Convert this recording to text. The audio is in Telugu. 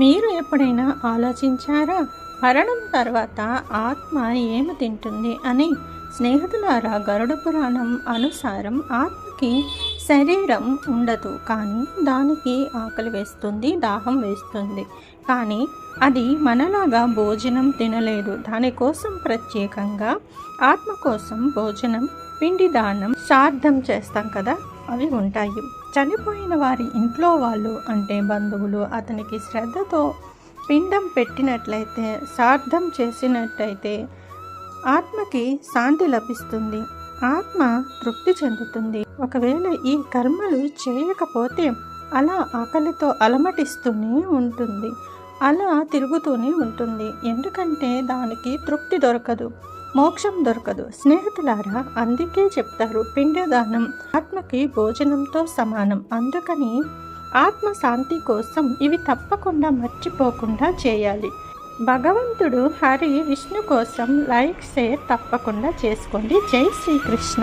మీరు ఎప్పుడైనా ఆలోచించారా? మరణం తర్వాత ఆత్మ ఏమి తింటుంది అని? స్నేహితులారా, గరుడ పురాణం అనుసారం ఆత్మకి శరీరం ఉండదు, కానీ దానికి ఆకలి వేస్తుంది, దాహం వేస్తుంది. కానీ అది మనలాగా భోజనం తినలేదు. దానికోసం ప్రత్యేకంగా ఆత్మ కోసం భోజనం, పిండి దానం, శ్రాద్ధం చేస్తాం కదా, అవి ఉంటాయి. చనిపోయిన వారి ఇంట్లో వాళ్ళు అంటే బంధువులు అతనికి శ్రద్ధతో పిండం పెట్టినట్లయితే, శ్రాద్ధం చేసినట్లయితే ఆత్మకి శాంతి లభిస్తుంది, ఆత్మ తృప్తి చెందుతుంది. ఒకవేళ ఈ కర్మలు చేయకపోతే అలా ఆకలితో అలమటిస్తూనే ఉంటుంది, అలా తిరుగుతూనే ఉంటుంది. ఎందుకంటే దానికి తృప్తి దొరకదు, మోక్షం దొరకదు. స్నేహితులారా, అందుకే చెప్తారు పిండదానం ఆత్మకి భోజనంతో సమానం. అందుకని ఆత్మ శాంతి కోసం ఇవి తప్పకుండా మర్చిపోకుండా చేయాలి. భగవంతుడు హరి విష్ణు కోసం లైక్, షేర్ తప్పకుండా చేసుకోండి. జై శ్రీకృష్ణ.